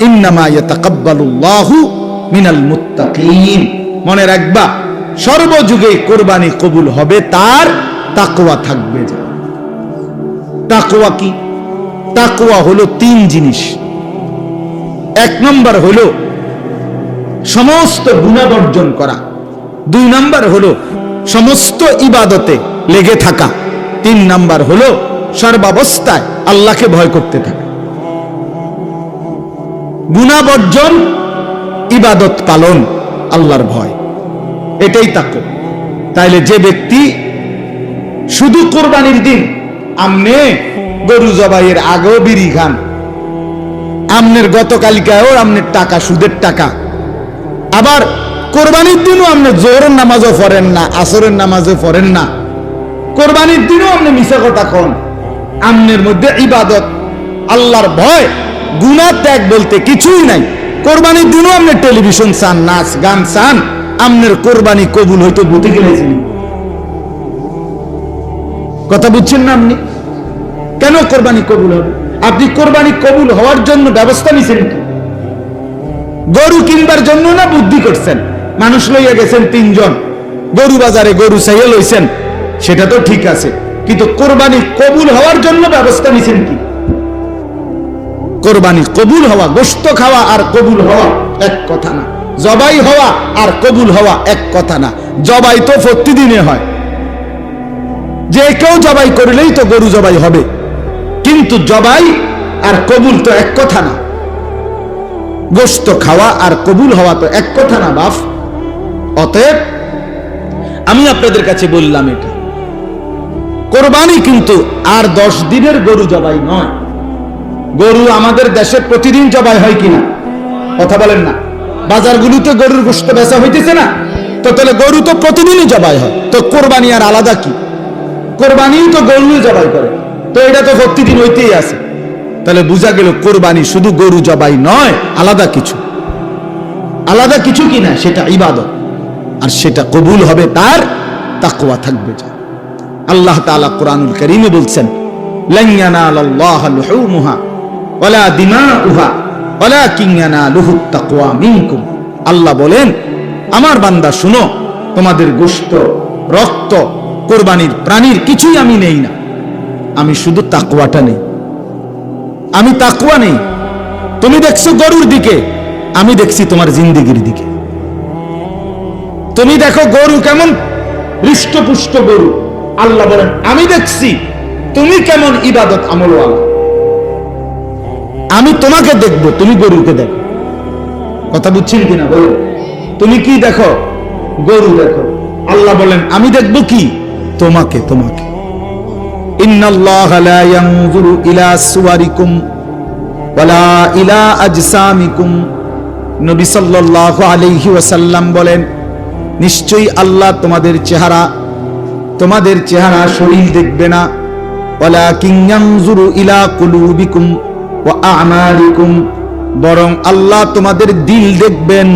ইন্নামা ইয়াতাকাব্বালুল্লাহু মিনাল মুত্তাকিন। মনে রাখবা, সর্বযুগে কোরবানি কবুল হবে তার তাকওয়া থাকবে। যা তাকওয়া কি? তাকওয়া হলো তিন জিনিস। এক নম্বর হলো সমস্ত গুনাহ বর্জন করা, দুই নম্বর হলো সমস্ত ইবাদতে লেগে থাকা, তিন নম্বর হলো সর্বাবস্থায় আল্লাহকে ভয় করতে থাকা। গুনাহ বর্জন, ইবাদত পালন, আল্লাহর ভয়, এটাই তাকওয়া। তাইলে যে ব্যক্তি শুধু কোরবানির দিন আমনে গরু জবাইয়ের আগেও বিড়ি খান, আমনের গতকালকাও আমনের টাকা সুদের টাকা, আবার কোরবানির দিনও আপনি জোহরের নামাজও পড়েন না, আসরের নামাজও পড়েন না, কোরবানির দিনও আপনি মিছা কথা কন, আমনের মধ্যে ইবাদত, আল্লাহর ভয়, গুনাহ ত্যাগ বলতে কিছুই নাই। কোরবানির দিনও আপনি টেলিভিশন চান, নাচ গান চান, আমনের কোরবানি কবুল হইতো বুঝে গেলেছেন। কথা বুঝছেন না? আপনি কেন কোরবানি কবুল হবে? আপনি কোরবানি কবুল হওয়ার জন্য ব্যবস্থা নিছেন কি? গরু কিনবার জন্য না বুদ্ধি করছেন? মানুষ লইয়া গেছেন তিনজন, গরু বাজারে গরু চাইয়া লইছেন, সেটা তো ঠিক আছে, কিন্তু কোরবানি কবুল হওয়ার জন্য ব্যবস্থা নিছেন কি? কোরবানি কবুল হওয়া, গোশত খাওয়া আর কবুল হওয়া এক কথা না। জবাই হওয়া আর কবুল হওয়া এক কথা না। জবাই তো প্রতিদিনে হয়, যে কেউ জবাই করলেই তো গরু জবাই হবে, কিন্তু জবাই আর কবুল তো এক কথা না। গোশত খাওয়া আর কবুল হওয়া তো এক কথা না বাপ। অতএব আমি আপনাদের কাছে বললাম, এটা কোরবানি কিন্তু আর 10 দিনের গরু জবাই নয়। গরু আমাদের দেশে প্রতিদিন জবাই হয় কিনা কথা বলেন না? বাজারগুলোতে গরুর গোশত বেচা হইতেছে না? তো তাহলে গরু তো প্রতিদিনই জবাই হয়, তো কোরবানি আর আলাদা কি? কোরবানি তো গরু জবাই করে, তো এটা তো প্রতিদিন হইতেই আছে। তাহলে বোঝা গেল কোরবানি শুধু গরু জবাই নয়, আলাদা কিছু। আলাদা কিছু কিনা, সেটা ইবাদত, আর সেটা কবুল হবে তার তাকওয়া থাকবে। যা আল্লাহ তাআলা কোরআনুল কারীমে বলছেন, লান ইয়ানালাল্লাহা লুহুমুহা ওয়ালা দিমাউহা ওয়ালাকিন ইয়ানালুহুত তাকওয়া মিনকুম। আল্লাহ বলেন, আমার বান্দা শুনো, তোমাদের গোশত, রক্ত, কোরবানির প্রাণীর কিছুই আমি নেই না, আমি শুধু তাকওয়াটা নেই। আমি তাকওয়া নেই। তুমি দেখছো গরুর দিকে, আমি দেখছি তোমার জিন্দেগির দিকে। তুমি দেখো গরু কেমন হৃষ্টপুষ্ট গরু, আল্লাহ বলেন আমি দেখছি তুমি কেমন ইবাদত আমলওয়ালা। আমি তোমাকে দেখব, তুমি গরুকে দেখো। কথা বুঝছেন কিনা বলো? তুমি কি দেখো? গরু দেখো। আল্লাহ বলেন আমি দেখব কি? তোমাকে। তোমাকে ইন্নাল্লাহা লা ইয়ানজুরু ইলা সুওয়ারিকুম ওয়ালা ইলা আজসামিকুম। নবী সাল্লাল্লাহু আলাইহি ওয়াসাল্লাম বলেন, নিশ্চয়ই আল্লাহ তোমাদের চেহারা শরীর দেখবে না, ওয়ালাকিন ইয়ানজুরু ইলা কুলুবিকুম ওয়া আমালিকুম, বরং আল্লাহ তোমাদের দিল দেখবেন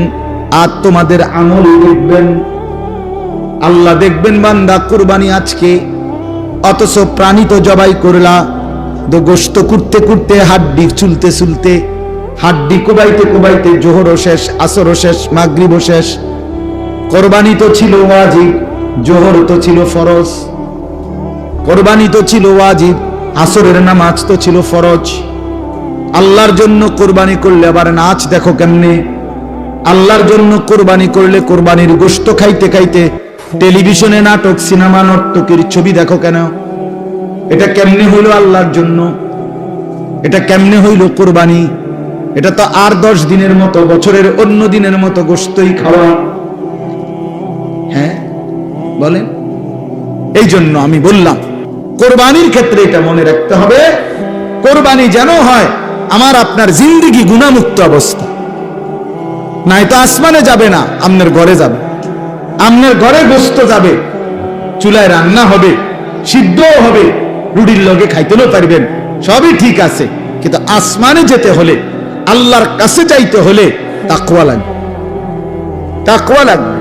আর তোমাদের আমল দেখবেন। আল্লাহ দেখবেন বান্দা কুরবানি আজকে, অথচ প্রাণী তো জবাই করলা, তো গোশত করতে করতে হাড্ডি চুলতে চুলতে, হাড্ডি কোবাইতে কোবাইতে জোহরও শেষ, আসরও শেষ, মাগরিবও শেষ। কোরবানি তো ছিল ওয়াজিব, জোহর তো ছিল ফরজ। কোরবানি তো ছিল ওয়াজিব, আসরের নামাজ তো ছিল ফরজ। আল্লাহর জন্য কোরবানি করলে আবার নাচ দেখো কেমনে। আল্লাহর জন্য কোরবানি করলে কোরবানির গোশত খাইতে খাইতে টেলিভিশনে নাটক, সিনেমা, নর্তকীর ছবি দেখো কেন? এটা কেমনে হইল আল্লাহর জন্য? এটা কেমনে হইল কোরবানি? এটা তো আর 10 দিনের মতো, বছরের অন্য দিনের মতো গোশতই খাওয়া। হ্যাঁ বলেন? এই জন্য আমি বললাম, কোরবানির ক্ষেত্রে এটা মনে রাখতে হবে, কোরবানি যেন হয় আমার আপনার জিন্দেগি গুনাহমুক্ত অবস্থা। নাই তো আসমানে যাবে না, আপনার ঘরে যাবে। আপনার ঘরে গোশত যাবে, চুলায় রান্না হবে, সিদ্ধও হবে, রুটির লগে খাইতেও পারবেন, সবই ঠিক আছে। কিন্তু আসমানে যেতে হলে, আল্লাহর কাছে যাইতে হলে তাকওয়া লাগবে। তাকওয়া লাগবে।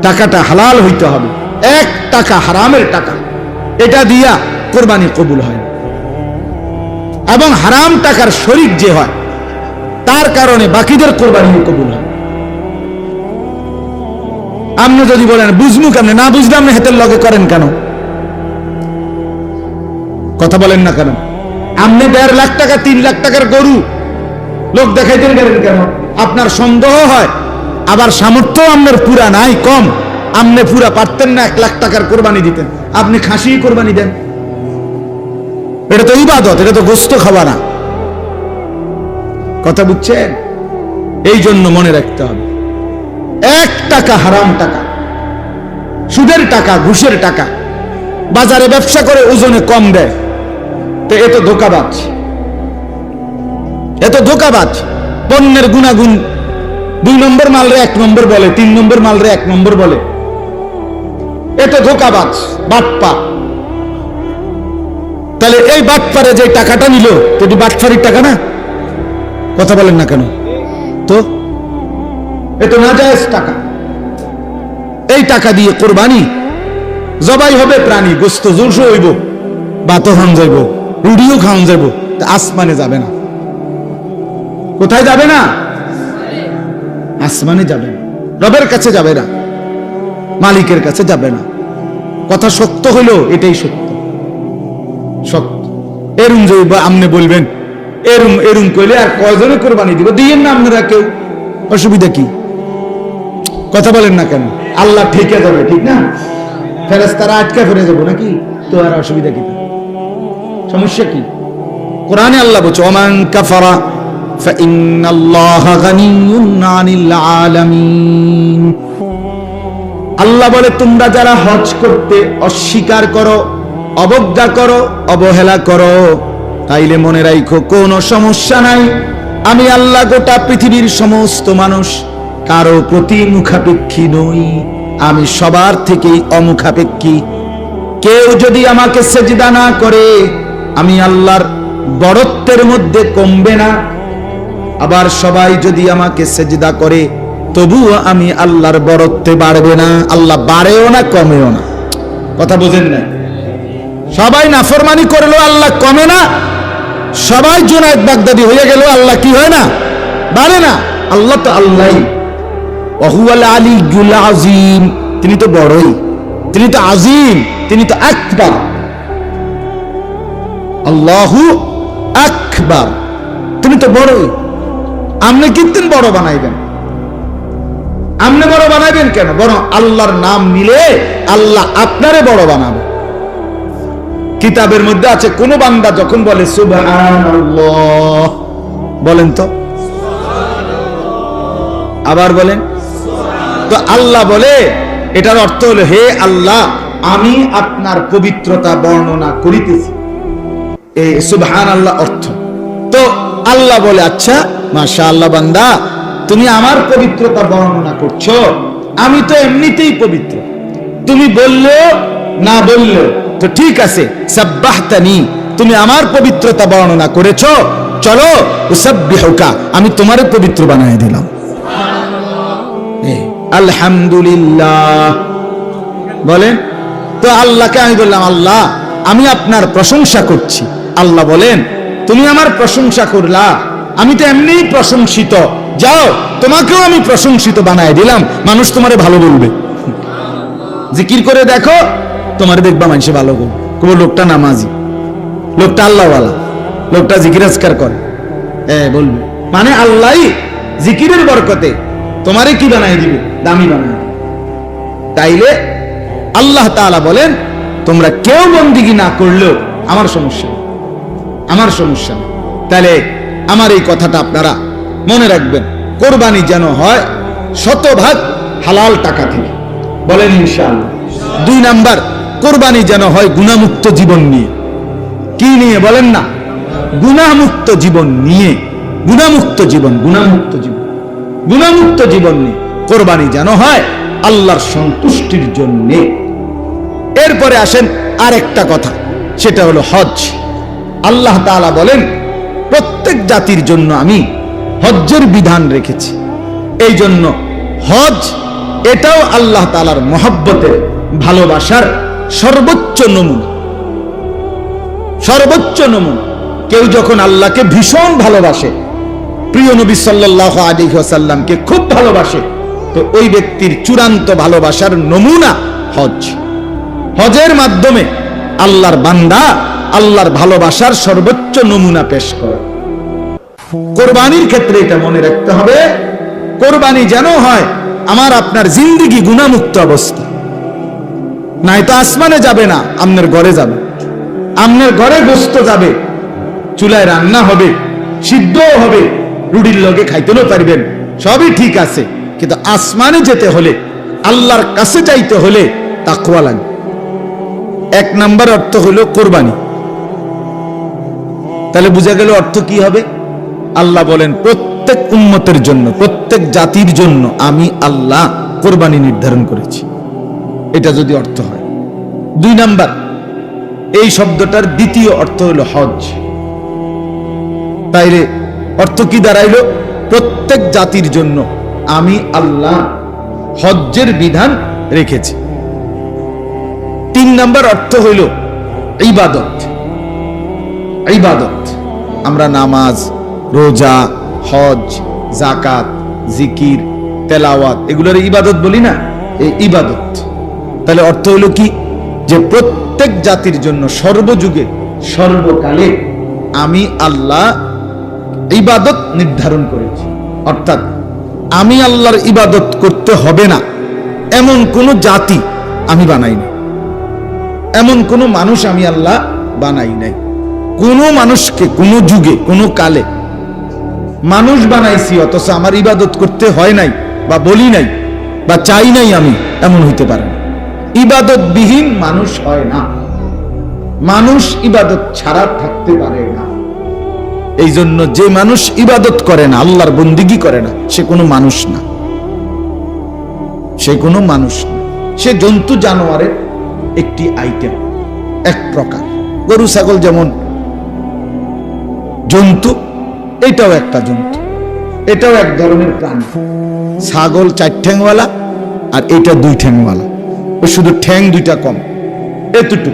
টাকাটা হালাল হইতে হবে। 1 টাকা হারামের টাকা, এটা দিয়া কোরবানি কবুল হয়। এবং হারাম টাকার শরীক যে হয়, তার কারণে বাকিদের কোরবানিও কবুল হয়। আপনি যদি বলেন বুঝমু কেমনে, না বুঝলে আপনি হাতের লগে করেন কেন? কথা বলেন না কেন? আপনি 1.5 লাখ টাকা 3 লাখ টাকার গরু লোক দেখাইতে গেলেন কেন? আপনার সন্দেহ হয়, আবার সামর্থ্য আপনার পুরা নাই, কম, আপনি পুরা পারতেন না 1 লাখ টাকার কোরবানি দিতেন, আপনি খাসি কোরবানি দেন। এটা তো ইবাদত, এটা তো গোস্ত খাওয়া না। কথা বুঝছেন? এই জন্য মনে রাখতে হবে, 1 টাকা হারাম টাকা, সুদের টাকা, ঘুষের টাকা, বাজারে ব্যবসা করে ওজনে কম দেয়, তো এ তো ধোঁকাবাজ, এ তো ধোঁকাবাজ। পণ্যের গুণাগুণ 2 নম্বর মাল রে 1 নম্বর বলে, 3 নম্বর মাল রে 1 নম্বর বলে, এ তো ধোঁকাবাজ, বাটপা। তাহলে এই বাটপারে যে টাকাটা নিল, তো এটি বাটপারির টাকা না? কথা বলেন না কেন? তো এ তো নাজায়েজ টাকা। এই টাকা দিয়ে কোরবানি জবাই হবে, প্রাণী গোস্ত জোশ হইব, ভাতও খাওয়ান যাইব, রুটিও খাওয়ান যাইব, আসমানে যাবে না। কোথায় যাবে না? আসমানে যাবে না, রবের কাছে যাবে না, মালিকের কাছে যাবে না। কথা শক্ত হইল, এটাই সত্য, সত্য। এরম যে আপনি বলবেন এরম এরম কইলে আর কয়জনে কোরবানি দিব? দিয়েন না আপনারা কেউ, অসুবিধা কি? কথা বলেন না কেন? আল্লাহ ঠেকে যাবে, ঠিক না? ফেরেশতারা আটকে ফিরে যাবো নাকি? তো আর অসুবিধা কি? সমস্যা কি? কোরআনে আল্লাহ বলছে ওমান কাফারা ফাইন্নাল্লাহা গানিয়্যুন আনিল আলামিন। আল্লাহ বলে তোমরা যারা হজ করতে অস্বীকার করো, অবজ্ঞা করো, অবহেলা করো, তাইলে মনে রাখো কোনো সমস্যা নাই, আমি আল্লাহ গোটা পৃথিবীর সমস্ত মানুষ কারো প্রতি মুখাপেক্ষী নই, আমি সবার থেকেই অমুখাপেক্ষী। কেউ যদি আমাকে সেজদা না করে, আমি আল্লাহর বড়ত্বের মধ্যে কমবে না, আবার সবাই যদি আমাকে সেজদা করে, তবুও আমি আল্লাহর বড়ত্বে বাড়বে না। আল্লাহ বাড়েও না, কমেও না। কথা বোঝেন না? সবাই নাফরমানি করলেও আল্লাহ কমে না, সবাই জুনায়েদ বাগদাদি হয়ে গেল, আল্লাহ কি হয় না? বাড়ে না। আল্লাহ তো আল্লাহই, ওয়াহুয়াল আলিয়্যুল আযীম, তিনি তো বড়ই, তিনি তো আযীম, তিনি তো আকবার। আল্লাহু আকবার, তিনি তো বড়ই। আপনি কিন্তু বড় বানাইবেন, আপনি বড় বানাইবেন কেন? বরং আল্লাহর নাম নিলে আল্লাহ আপনারে বড় বানাবে। কিতাবের মধ্যে আছে, কোন বান্দা যখন বলে সুবহানাল্লাহ, বলেন তো, আবার বলেন তো, আল্লাহ বলে এটার অর্থ হলো, হে আল্লাহ, আমি আপনার পবিত্রতা বর্ণনা করিতেছি, এই সুবহানাল্লাহ অর্থ। তো আল্লাহ বলে, আচ্ছা মাশাআল্লাহ বান্দা, তুমি আমার পবিত্রতা বর্ণনা করছো, আমি তো এমনিতেই পবিত্র, তুমি বললেও না বললেও তো ঠিক আছে, সাব্বাহতানি, তুমি আমার পবিত্রতা বর্ণনা করেছো, চলো উসাব্বিহুকা, আমি তোমারে পবিত্র বানিয়ে দিলাম। আলহামদুলিল্লাহ বলেন তো। আল্লাহকে আমি বললাম, আল্লাহ আমি আপনার প্রশংসা করছি। আল্লাহ বলেন, তুমি আমার প্রশংসা করলা, আমি তো এমনিই প্রশংসিত, যাও তোমাকেও আমি প্রশংসিত বানায় দিলাম, মানুষ তোমারে ভালো বলবে। জিকির করে দেখো, তোমারে দেখবা মানুষে ভালো বলবে, কোন লোকটা নামাজি, লোকটা আল্লাহওয়ালা, লোকটা জিকির আজকার করে, বলবে মানে আল্লাহই জিকিরের বরকতে তোমারে কি বানায় দিবে? দামি বানায় দিবে। তাইলে আল্লাহ তাআলা বলেন, তোমরা কেউ বন্দিগি না করলেও আমার সমস্যা নেই, আমার সমস্যা নেই। তাহলে আমার এই কথাটা আপনারা মনে রাখবেন, কোরবানি যেন হয় 100% হালাল টাকা থেকে, বলেন ইনশাআল্লাহ। 2 নাম্বার, কোরবানি যেন হয় গুনাহমুক্ত জীবন নিয়ে। কি নিয়ে বলেন না? গুনাহমুক্ত জীবন নিয়ে, গুনাহমুক্ত জীবন, গুনাহমুক্ত জীবন, গুনাহমুক্ত জীবন নিয়ে কোরবানি যেন হয় আল্লাহর সন্তুষ্টির জন্য। এরপরে আসেন আরেকটা কথা, সেটা হলো হজ। আল্লাহ তাআলা বলেন, প্রত্যেক জাতির জন্য আমি হজ্জের বিধান রেখেছি। এই জন্য হজ এটাও আল্লাহ তাআলার মহব্বতের, ভালোবাসার সর্বোচ্চ নমুনা, সর্বোচ্চ নমুনা। কেউ যখন আল্লাহকে ভীষণ ভালোবাসে, প্রিয় নবী সাল্লাল্লাহু আলাইহি ওয়াসাল্লামকে খুব ভালোবাসে, তো ওই ব্যক্তির চূড়ান্ত ভালোবাসার নমুনা হজ। হজের মাধ্যমে আল্লাহর বান্দা আল্লাহর ভালোবাসার সর্বোচ্চ নমুনা পেশ করে। কোরবানির ক্ষেত্রে এটা মনে রাখতে হবে, কোরবানি যেন হয় আমার আপনার জিন্দেগি গুনাহমুক্ত অবস্থা, নাই তো আসমানে যাবে না, আপনার ঘরে যাবে, আপনার ঘরে গোশত যাবে, চুলায় রান্না হবে, সিদ্ধও হবে, রুটির লগে খাইতেও পারবেন, সবই ঠিক আছে, কিন্তু আসমানে যেতে হলে, আল্লাহর কাছে যাইতে হলে তাকওয়া লাগবে। এক নাম্বার অর্থ হলো কোরবানি। তাহলে বুঝা গেল অর্থ কি হবে? আল্লাহ বলেন প্রত্যেক উম্মতের জন্য, প্রত্যেক জাতির জন্য আমি আল্লাহ কোরবানি নির্ধারণ করেছি, এটা যদি অর্থ হয়। দুই নাম্বার, এই শব্দটার দ্বিতীয় অর্থ হলো হজ। তাইলে অর্থ কি দাঁড়াইলো? প্রত্যেক জাতির জন্য আমি আল্লাহ হজ্জের বিধান রেখেছি। তিন নাম্বার অর্থ হইল ইবাদত। ইবাদত আমরা নামাজ, রোজা, হজ, যাকাত, জিকির, তেলাওয়াত এগুলোর ইবাদত বলি না, এই ইবাদত। তাহলে অর্থ হলো কি? যে প্রত্যেক জাতির জন্য সর্বযুগে সর্বকালে আমি আল্লাহ ইবাদত নির্ধারণ করেছি। অর্থাৎ আমি আল্লাহর ইবাদত করতে হবে না এমন কোন জাতি আমি বানাই নাই, এমন কোন মানুষ আমি আল্লাহ বানাই নাই। কোন মানুষকে কোন যুগে কোন কালে মানুষ বানাইছি অথচ আমার ইবাদত করতে হয় নাই বা বলি নাই বা চাই নাই আমি, এমন হইতে পারে না। ইবাদতবিহীন মানুষ হয় না, মানুষ ইবাদত ছাড়া থাকতে পারে না। এই জন্য যে মানুষ ইবাদত করে না, আল্লাহর বন্দিগি করে না, সে কোনো মানুষ না, সে কোনো মানুষ না, সে জন্তু জানোয়ারের একটি আইটেম, এক প্রকার। গরু ছাগল যেমন জন্তু, এটাও একটা জন্তু, এটাও এক ধরনের প্রাণী। ছাগল 4 ঠ্যাংওয়ালা আর এটা 2 ঠ্যাংওয়ালা, ও শুধু ঠ্যাং 2টা কম, এতটুকু।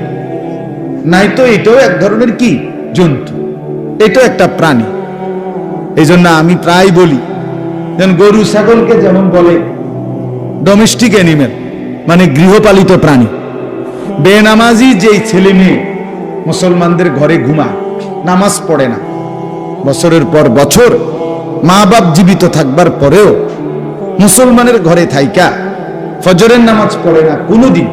নাই তো এটাও এক ধরনের কি জন্তু, এটাও একটা প্রাণী। এই জন্য আমি প্রায় বলি, যেন গরু ছাগলকে যেমন বলে ডোমেস্টিক অ্যানিমেল, মানে গৃহপালিত প্রাণী। বেনামাজি যেই ছেলে মেয়ে মুসলমানদের ঘরে ঘুমায়, নামাজ পড়ে না, বছরের পর বছর মা বাপ জীবিত থাকবার পরেও মুসলমানের ঘরে থাইকা ফজরের নামাজ পড়ে না কোনোদিন,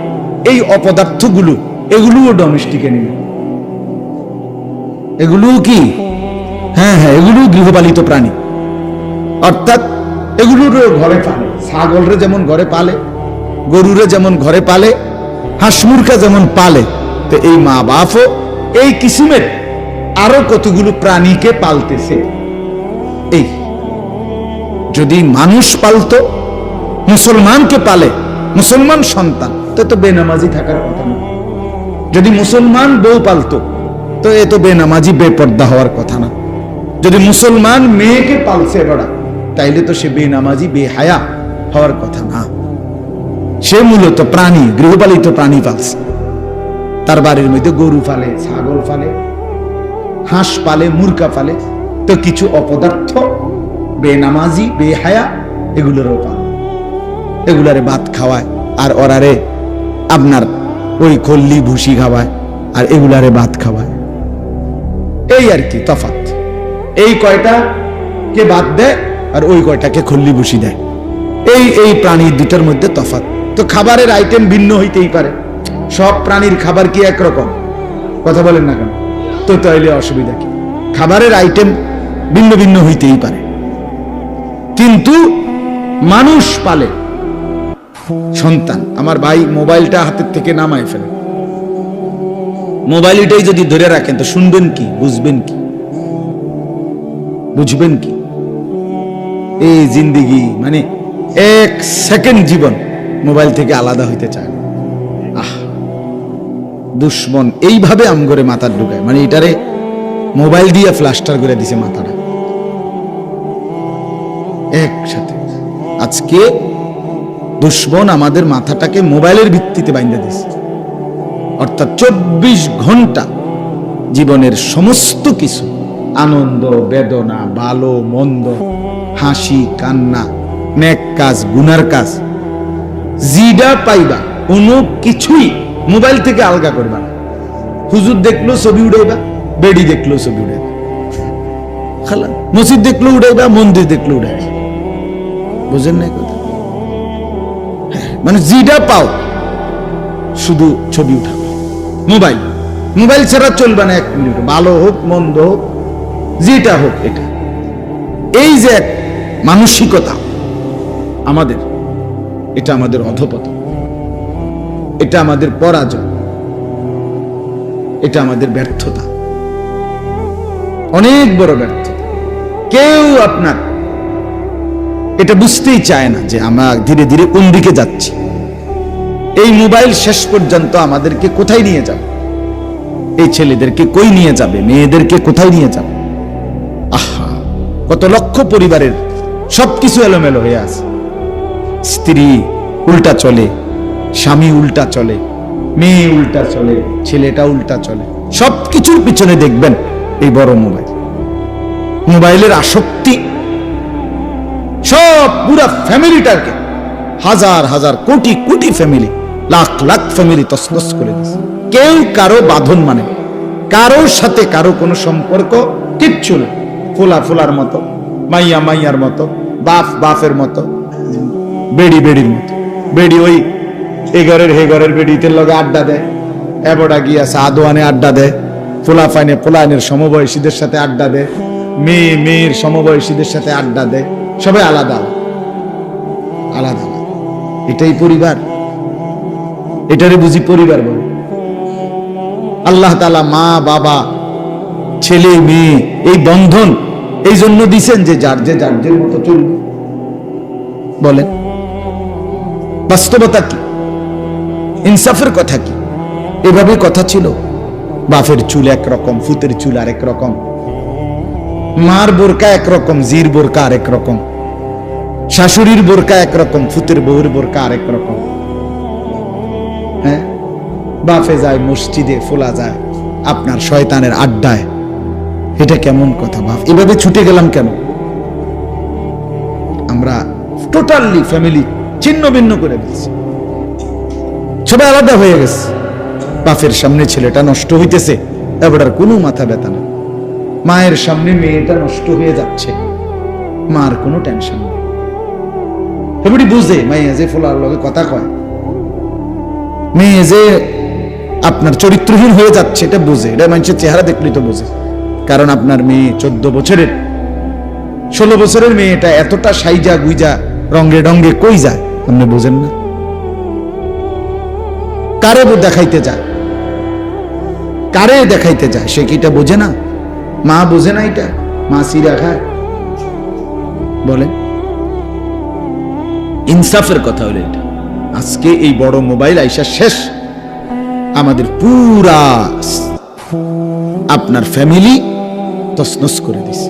এই অপদার্থগুলো এগুলোও ডোমেস্টিক অ্যানিমেল, এগুলোও কি? হ্যাঁ হ্যাঁ, এগুলো গৃহপালিত প্রাণী। অর্থাৎ এগুলোর ঘরে পালে, ছাগলরে যেমন ঘরে পালে, গরুরে যেমন ঘরে পালে, হাঁস মুরগা যেমন পালে, তো এই মা বাপও এই কিসিমের আরো কতগুলো প্রাণীকে পালতেছে। এই যদি মানুষ পালতো, মুসলমানকে পালে, মুসলমান সন্তান, তো বেনামাজি থাকার কথা না। যদি মুসলমান বউ পালতো, তো এ তো বেনামাজি বেপর্দা হওয়ার কথা না। যদি মুসলমান মেয়েকে পালছে বড়া, তাইলে তো সে বেনামাজি বেহায়া হওয়ার কথা না। সে মূলত প্রাণী, গৃহপালিত প্রাণী পালছে। তার বাড়ির মধ্যে গরু পালে, ছাগল পালে, হাঁস পালে, মুরগা পালে, তো কিছু অপদার্থ বেনামাজি বেহায়া এগুলোরও পালে, এগুলারে ভাত খাওয়ায়, আর ওরারে আপনার ওই খল্লি ভুসি খাওয়ায়, আর এগুলারে ভাত খাওয়ায়। এই আর কি তফাৎ। এই কয়টা কে বাদ দেয় আর ওই কয়টাকে খল্লি ভুসি দেয়, এই প্রাণীর দুটার মধ্যে তফাৎ। তো খাবারের আইটেম ভিন্ন হইতেই পারে, সব প্রাণীর খাবার কি একরকম? কথা বলেন না কেন? তো তাইলে অসুবিধা কি? খাবারের আইটেম ভিন্ন ভিন্ন হইতেই পারে, কিন্তু মানুষ পালে সন্তান। আমার ভাই মোবাইলটা হাতের থেকে নামায় ফেলে, মোবাইলটাই যদি ধরে রাখেন তো শুনবেন কি, বুঝবেন কি, বুঝবেন কি? এই জিন্দিগি মানে 1 সেকেন্ড জীবন মোবাইল থেকে আলাদা হইতে চায়। আহ, দুশ্মন এইভাবে আমগরে মাথার ঢুকায়, মানে এটারে মোবাইল দিয়ে প্লাস্টার করে দিছে মাথাটা একসাথে। আজকে দুশ্মন আমাদের মাথাটাকে মোবাইলের ভিত্তিতে বাইন্ধে দিছে। অর্থাৎ 24 ঘন্টা জীবনের সমস্ত কিছু আনন্দ বেদনা, ভালো মন্দ, হাসি কান্না, নেক কাজ গুনার কাজ, জিডা পাইবা কোনো কিছুই মোবাইল থেকে আলগা করবা না। হুজুর দেখলো ছবি উড়াইবা, বেড়ি দেখলো ছবি উড়াইবা, খালা মসজিদ দেখলো উড়াইবা, মন্দির দেখলো উড়াইবা। বুঝেন না কথা? মানে জিডা পাও শুধু ছবি উঠাবে। মোবাইল মোবাইল ছাড়া চলবে না এক মিনিট, ভালো হোক মন্দ হোক যেটা হোক। এটা এই যে এক মানসিকতা আমাদের, এটা আমাদের অধপতন, এটা আমাদের পরাজয়, এটা আমাদের ব্যর্থতা, অনেক বড় ব্যর্থতা। কেউ আপনার এটা বুঝতেই চায় না যে আমরা ধীরে ধীরে কোন দিকে যাচ্ছি। এই মোবাইল শেষ পর্যন্ত আমাদেরকে কোথায় নিয়ে যাবে? এই ছেলেদেরকে কই নিয়ে যাবে? মেয়েদেরকে কোথায় নিয়ে যাবে? আহা, কত লক্ষ পরিবারের সবকিছু এলোমেলো হয়ে আছে। স্ত্রী উল্টা চলে, স্বামী উল্টা চলে, মেয়ে উল্টা চলে, ছেলেটা উল্টা চলে। সবকিছুর পিছনে দেখবেন এই বড় মোবাইল, মোবাইলের আসক্তি সব পুরা ফ্যামিলিটাকে, হাজার হাজার কোটি কোটি ফ্যামিলি, লাখ লাখ ফ্যামিলি তছনছ করে দিচ্ছে। কেউ কারো বাঁধন মানে, কারোর সাথে কারো কোনো সম্পর্ক কিচ্ছু না। ফোলা ফোলার মতো, মাইয়া মাইয়ার মতো, বাপ বাপের মতো, বেড়ি বেড়ির মতো। বেড়ি ওই এ ঘরের হে ঘরের বেড়িতে লগে আড্ডা দেয়, এবড়া গিয়া সাদোয়ানে আড্ডা দেয়, ফোলা ফাইনে ফোলাইনের সমবয়সীদের সাথে আড্ডা দেয়, মেয়ে মেয়ের সমবয়সীদের সাথে আড্ডা দেয়। সবাই আলাদা আলাদা। এটাই পরিবার? এটারে বুঝি পরিবার বলে? আল্লাহ তাআলা মা বাবা ছেলে মেয়ে এই বন্ধন এই জন্য দিছেন যে যার যে মতো চলবে। বলেন বাস্তবতা কি? ইনসাফের কথা কি? এভাবে কথা ছিল? বাপের চুল একরকম, ফুতের চুল আরেক রকম, মার বোরকা একরকম, জির বোরকা আরেক রকম, শাশুড়ির বোরকা একরকম, ফুতের বউর বোরকা আরেক রকম। হ্যাঁ, বাপে যায় মসজিদে, ফোলা যায় আপনার শয়তানের আড্ডায়। এটা কেমন কথা? বাপ এভাবে ছুটে গেলাম কেন? আমরা টোটালি ফ্যামিলি ছিন্ন ভিন্ন করে দিচ্ছি, সবাই আলাদা হয়ে গেছে। বাপের সামনে ছেলেটা নষ্ট হইতেছে, এবার কোনো মাথা ব্যথা না। মায়ের সামনে মেয়েটা নষ্ট হয়ে যাচ্ছে, মার কোনো টেনশন নেই। এবারে বুঝে মাইয়া যে ফোলার লগে কথা কয়, মেয়ে যে আপনার চরিত্রহীন হয়ে যাচ্ছে এটা বুঝে। এটা মানুষের চেহারা দেখলেই তো বুঝে। কারণ আপনার মেয়ে 14 বছরের 16 বছরের মেয়েটা এতটা সাইজা গুইজা রঙ্গে ডঙ্গে কই যায় আপনি বুঝেন না? কারে দেখাইতে যায়, কারে দেখাইতে যায়? সে কি এটা বোঝে না? মা বোঝে না এটা? মা সিরা খায়? বলে ইনসাফের কথা হলো এটা। আজকে এই বড় মোবাইল আইসা শেষ আমাদের পুরা আপনার ফ্যামিলি তছনছ করে দিছে,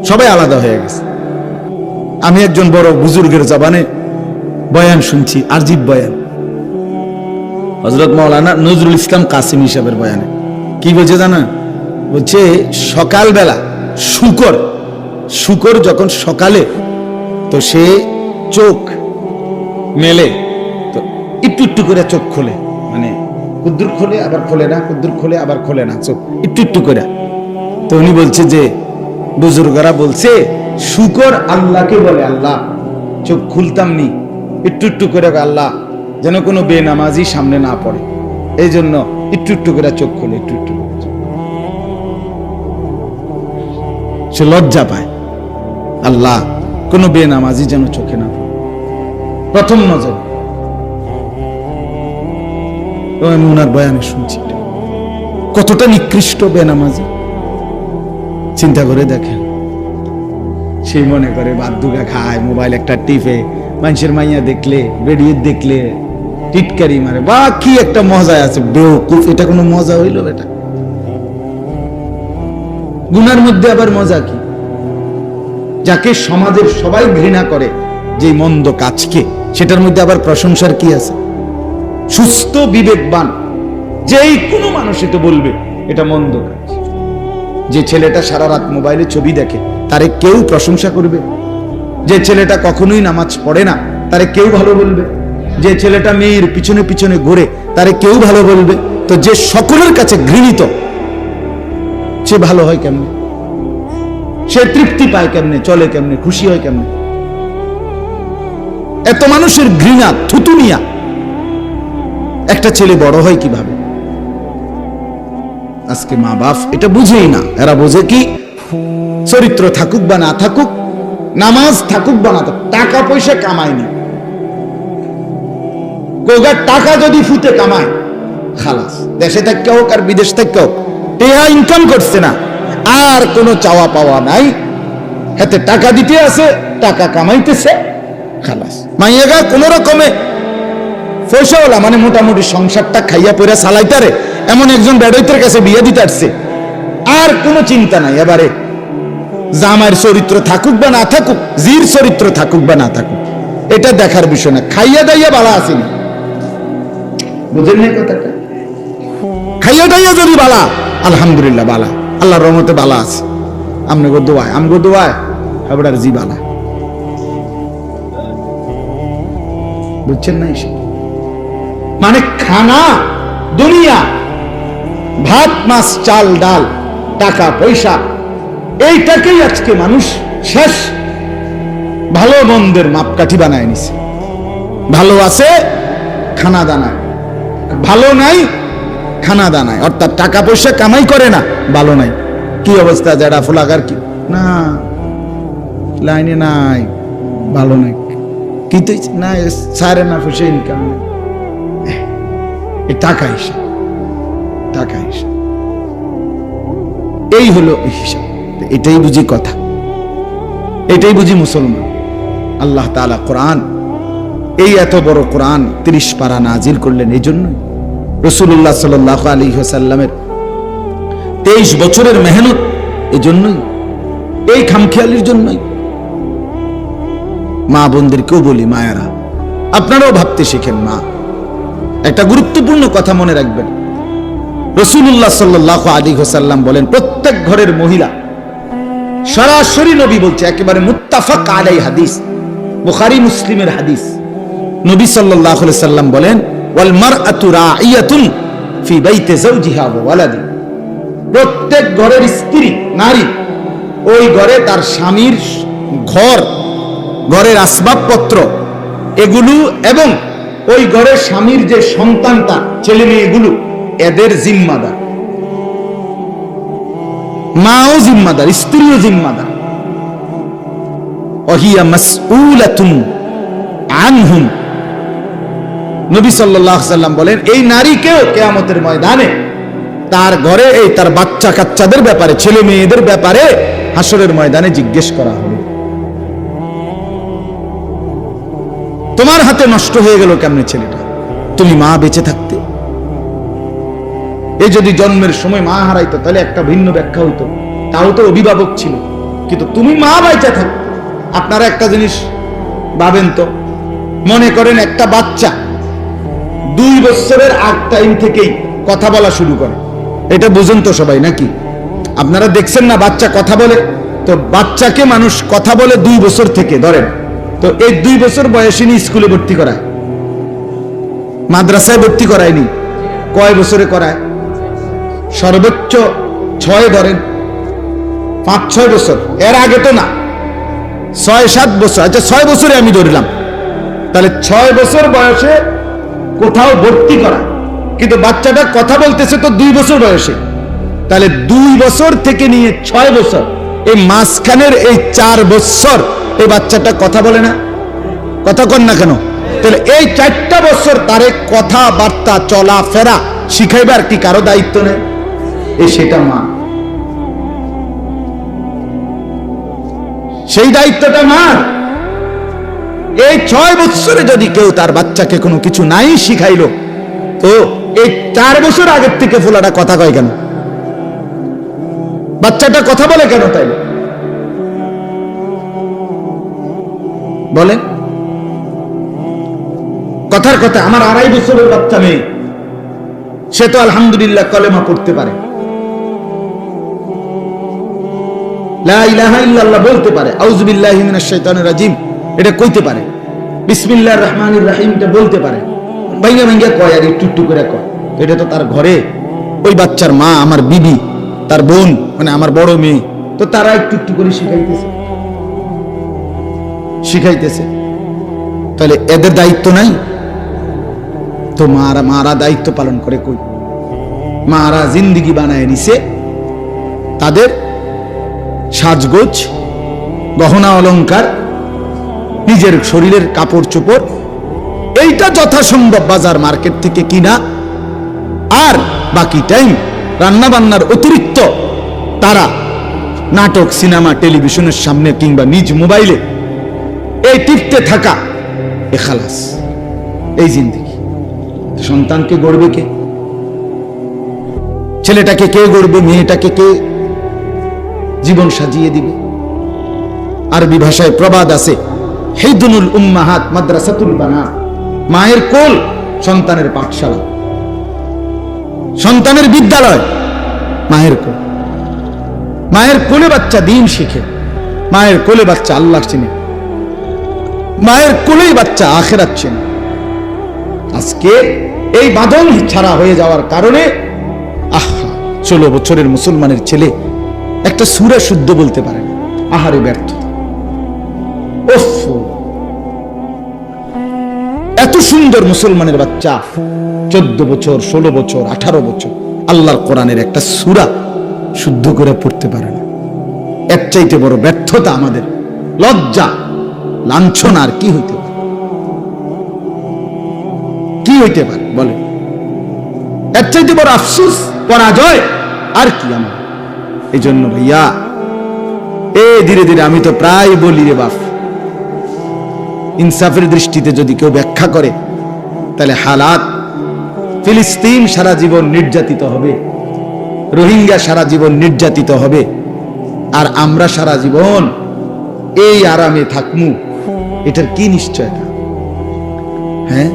সবাই আলাদা হয়ে গেছে। আমি একজন বড় বুজুর্গের জবানে বয়ান শুনছি, আরজিব বয়ান, হযরত মাওলানা নজরুল ইসলাম কাসিম সাহেবের বয়ানে। কি বলছে জানা? বলছে সকালবেলা শুকর যখন সকালে তো সে চোখ মেলে তো একটু একটু করে চোখ খোলে, মানে কুদ্দুর খোলে আবার খোলে না, কুদ্দুর খোলে আবার খোলে না, চোখ একটু একটু করে। তো উনি বলছে যে বুজুর্গরা বলছে শুকর আল্লাহকে বলে, আল্লাহ চোখ খুলতাম নি একটু একটু করে, আল্লাহ যেন কোনো বেনামাজি সামনে না পড়ে, এই জন্য একটু একটু করে চোখ খোলে, একটু একটু করে। সে লজ্জা পায়, আল্লাহ কোনো বেনামাজি যেন চোখে না পড়ে প্রথম নজর। আমি ওনার বয়ানে শুনছি কতটা নিকৃষ্ট বেনামাজি। চিন্তা করে দেখেন, সেই মনে করে ভাত দুগা খায়, মোবাইল একটা টিপে, মানুষের মাইয়া দেখলে বেরিয়ে দেখলে টিটকারি মারে, বা কি একটা মজা আছে। বেওকুফ, এটা কোনো মজা হইল? এটা গুনার মধ্যে আবার মজা কি? যাকে সমাজের সবাই ঘৃণা করে, যে মন্দ কাজকে, সেটার মধ্যে আবার প্রশংসার কি আছে? সুস্থ বিবেকবান যেই কোনো মানুষ এটা বলবে এটা মন্দ কাজ। যে ছেলেটা সারা রাত মোবাইলে ছবি দেখে তারে কেউ প্রশংসা করবে? যে ছেলেটা কখনোই নামাজ পড়ে না তারে কেউ ভালো বলবে? যে ছেলেটা মেয়ের পিছনে পিছনে ঘুরে তারে কেউ ভালো বলবে? তো যে সকলের কাছে ঘৃণিত সে ভালো হয় কেমনে? সে তৃপ্তি পায় কেমনে? চলে কেমনে? খুশি হয় কেমনে? এত মানুষের ঘৃণা, থুতুনিয়া একটা ছেলে বড় হয় কিভাবে? আজকে মা বাপ এটা বুঝেই না। এরা বোঝে কি, চরিত্র থাকুক বা না থাকুক, নামাজ থাকুক বা না থাকুক, টাকা পয়সা কামায়নি, কোগার টাকা যদি ফুটে কামায় খালাস, দেশে থাকতে হোক আর বিদেশ থাকতে হোক, টেহা ইনকাম করছে না, আর কোনো চাওয়া পাওয়া নাই, হাতে টাকা দিতে আছে, টাকা কামাইতেছে, খালাস। মাইয়াগা কোন রকমে পয়সাওয়ালা, মানে মোটামুটি সংসারটা খাইয়া পয়রা চালাইতারে এমন একজন বেড়ইতের কাছে বিয়ে দিতে আসছে, আর কোনো চিন্তা নাই। এবারে জামাইয়ের চরিত্র থাকুক বা না থাকুক, জির চরিত্র থাকুক বা না থাকুক, এটা দেখার বিষয় না। খাইয়া দাইয়া বালা আসেনি, বুঝেন না কথাটা? খাইয়া দাইয়া যদি বালা, আলহামদুলিল্লাহ বালা, আল্লাহর রহমতে বালা আছে, আমগো দোয়ায় এবার জি বালা, বুঝছেন না? মানে খানা, দুনিয়া, ভাত মাছ চাল ডাল, টাকা পয়সা, এইটাকেই আজকে মানুষ শেষ ভালো মন্দের মাপকাঠি বানায় নিছে। ভালো আছে খানা দানায়, ভালো নাই খানা দানায়, অর্থাৎ টাকা পয়সা কামাই করে না, ভালো নাই। কি অবস্থা? যারা ফুলাগার কি না লাইনে নাই, ভালো নাই, কি তো না সারে না পয়সা ইনকাম নেই, টাকা হিসাব, টাকা হিসাব, এই হলো হিসাব। এটাই বুঝি কথা, এটাই বুঝি মুসলমান। আল্লাহ তাআলা কোরআন, এই এত বড় কোরআন 30 পারা নাজিল করলেন এই জন্য। রাসূলুল্লাহ সাল্লাল্লাহু আলাইহি ওয়াসাল্লামের 23 বছরের মেহনত এই জন্যই, এই খামখেয়ালির জন্যই। মা বোনদেরকেও বলি, মায়েরা আপনারাও ভাবতে শিখেন। মা, একটা গুরুত্বপূর্ণ কথা মনে রাখবেন, রাসূলুল্লাহ সাল্লাল্লাহু আলাইহি ওয়াসাল্লাম বলেন, প্রত্যেক ঘরের মহিলা, সরাসরি নবী বলছে, একেবারে মুত্তাফাক আলাই হাদিস, বুখারী মুসলিমের হাদিস, নবী সাল্লাল্লাহু আলাইহি সাল্লাম বলেন, ওয়াল মারআতু রাঈয়াতুন ফি বাইতি যাওজিহা ওয়া ওয়ালাদি, প্রত্যেক ঘরের স্ত্রী, নারী, ওই ঘরে তার স্বামীর ঘর, ঘরের আসবাবপত্র এগুলো, এবং ওই ঘরের স্বামীর যে সন্তানটা, ছেলে মেয়ে, এগুলো এদের জিম্মাদার। মাও জিম্মাদার, স্ত্রীও জিম্মাদার। ওয়াহিয়া মাসউলাতুন আনহুম, নবী সাল্লাল্লাহু আলাইহি সাল্লাম বলেন, এই নারীকেও কিয়ামতের ময়দানে তার ঘরে এই তার বাচ্চা কাচ্চাদের ব্যাপারে, ছেলে মেয়েদের ব্যাপারে হাসরের ময়দানে জিজ্ঞেস করা হবে। তোমার হাতে নষ্ট হয়ে গেল কেমনে ছেলেটা, তুমি মা বেঁচে থাকতে? এই যদি জন্মের সময় মা হারাইতো তাহলে একটা ভিন্ন ব্যাখ্যা হইতো, তাও তো অভিভাবক ছিল, কিন্তু তুমি মা বেঁচে থাকতে। আপনারা একটা জিনিস ভাবেন তো, মনে করেন একটা বাচ্চা 2 বছরের আগ টাইম থেকেই কথা বলা শুরু করে, এটা বুঝেন তো সবাই নাকি? আপনারা দেখছেন না বাচ্চা কথা বলে? তো বাচ্চাকে মানুষ কথা বলে 2 বছর থেকে ধরেন, তো এই 2 বছর বয়সে নিয়ে স্কুলে ভর্তি করায়, মাদ্রাসায় ভর্তি করায়নি, কয় বছরে করায়? সর্বোচ্চ 6 ধরেন, 5-6 বছর, এর আগে তো না, 6-7 বছর। আচ্ছা 6 বছরে আমি ধরলাম, তাহলে 6 বছর বয়সে কোথাও ভর্তি করা, কিন্তু বাচ্চাটা কথা বলতেছে তো 2 বছর বয়সে, তাহলে 2 বছর থেকে নিয়ে 6 বছর, এই মাঝখানের এই 4 বছর এই বাচ্চাটা কথা বলে না, কথা কন না কেন? তাহলে এই 4টা বছর তারে কথাবার্তা চলাফেরা শিখাইবার কি কারো দায়িত্ব নেই? সেটা মা, সেই দায়িত্বটা মা। এই 6 বছরে যদি কেউ তার বাচ্চাকে কোনো কিছু নাই শিখাইলো, তো এই 4 বছর আগের থেকে ফোলাটা কথা কয় কেন? বাচ্চাটা কথা বলে কেন তাইলে বলেন? কথার কথা, আমার 2.5 বছরের বাচ্চা মেয়ে, সে তো আলহামদুলিল্লাহ কলেমা পড়তে পারে, লা ইলাহা ইল্লাল্লাহ বলতে পারে, আউযু বিল্লাহি মিনাশ শাইতানির রাজিম এটা কইতে পারে, বিসমিল্লাহির রহমানির রহিম এটা বলতে পারে, ভাইয়া ভাইয়া কয় আর একটু একটু করে কয়। এটা তো তার ঘরে ওই বাচ্চার মা, আমার বিবি, তার বোন, মানে আমার বড় মেয়ে, তো তারা একটু একটু করে শিখাইতেছে। তাহলে এদের দায়িত্ব নাই? তো মারা দায়িত্ব পালন করে কই? মারা জিন্দিগি বানায় নিছে, তাদের সাজগোজ, গহনা অলংকার, নিজের শরীরের কাপড় চোপড় এইটা যথাসম্ভব বাজার মার্কেট থেকে কিনা, আর বাকি টাইম রান্না বান্নার অতিরিক্ত তারা নাটক, সিনেমা, টেলিভিশনের সামনে কিংবা নিজ মোবাইলে এই টিপতে থাকা, এ খালাস। এই জিন্দেগি। সন্তানকে গড়বে কে? ছেলেটাকে কে গড়বে? মেয়েটাকে কে জীবন সাজিয়ে দিবে? আরবি ভাষায় প্রবাদ আছে, হিদনুল উম্মাহাত মাদ্রাসাতুল বানাত। মায়ের কোল সন্তানের পাঠশালা, সন্তানের বিদ্যালয় মায়ের কোল। মায়ের কোলে বাচ্চা দ্বীন শিখে, মায়ের কোলে বাচ্চা আল্লাহ চিনে, মায়ের কোলেই বাচ্চা আখিরাত চিনে। আজকে এই বাঁধন ছাড়া হয়ে যাওয়ার কারণে 16 বছরের মুসলমানের ছেলে একটা সূরা শুদ্ধ বলতে পারে না। আহারে ব্যর্থতা। এত সুন্দর মুসলমানের বাচ্চা 14 বছর, 16 বছর, 18 বছর আল্লাহর কোরআনের একটা সূরা শুদ্ধ করে পড়তে পারে না। এর চাইতে বড় ব্যর্থতা আমাদের, লজ্জা, লাঞ্ছনা আর কি হইতে পারে? কি হইতে পারে বলে? এর চাইতে বড় আফসোস, পরাজয় আর কি আমার? এই জন্য ভাইয়া ধীরে ধীরে আমি তো প্রায় বলি রে বাপ, ইনসাফের দৃষ্টিতে যদি কেউ ব্যাখ্যা করে তাহলে হালাত, ফিলিস্তিন সারা জীবন নির্যাতিত হবে, রোহিঙ্গা সারা জীবন নির্যাতিত হবে, আর আমরা সারা জীবন এই আরামে থাকমু, এটার কি নিশ্চয়তা? হ্যাঁ,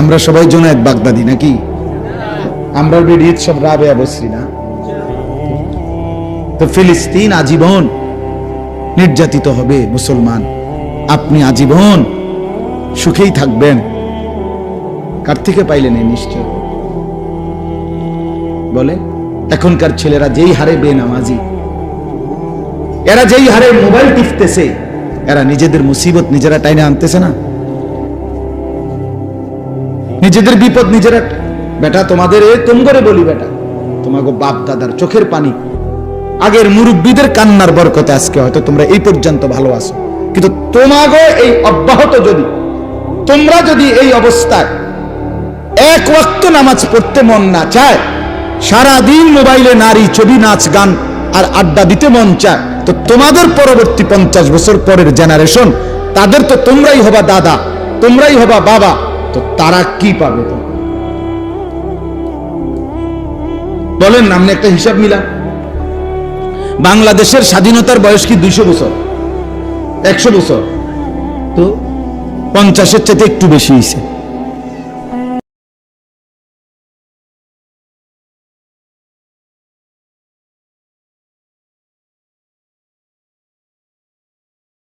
আমরা সবাই জোনায়েদ বাগদাদি নাকি? আমরা বেরিয়ে সব রাবেয়া বসরি না? তো ফিলিস্তিন আজীবন নির্যাতিত হবে মুসলমান, আপনি আজীবন সুখেই থাকবেন, কার থেকে পাইলেন এই নিশ্চয়? বলে এখনকার ছেলেরা যেই হারে বেনামাজি, এরা যেই হারে মোবাইল টিপতেছে, এরা নিজেদের মুসিবত নিজেরা টাইনে আনতেছে না? নিজেদের বিপদ নিজেরা। বেটা তোমাদের তুম করে বলি, বেটা তোমাকে বাপ দাদার চোখের পানি, আগের মুরব্বীদের কান্নার বরকতে আজকে হয়তো তোমরা এই পর্যন্ত ভালো আছো, কিন্তু তোমাকে এই অব্যাহত যদি তোমরা যদি এই অবস্থায় এক ওয়াক্ত নামাজ পড়তে মন না চায়, সারাদিন মোবাইলে নারী, ছবি, নাচ, গান আর আড্ডা দিতে মন চায়, তো তোমাদের পরবর্তী 50 বছর পরের জেনারেশন, তাদের তো তোমরাই হবা দাদা, তোমরাই হবা বাবা, তো তারা কি পাবে? তো বলেন, আপনি একটা হিসাব মিলান। বাংলাদেশের স্বাধীনতার বয়স কি 200 বছর, 100 বছর? তো 50-এর চাইতে একটু বেশি হয়েছে।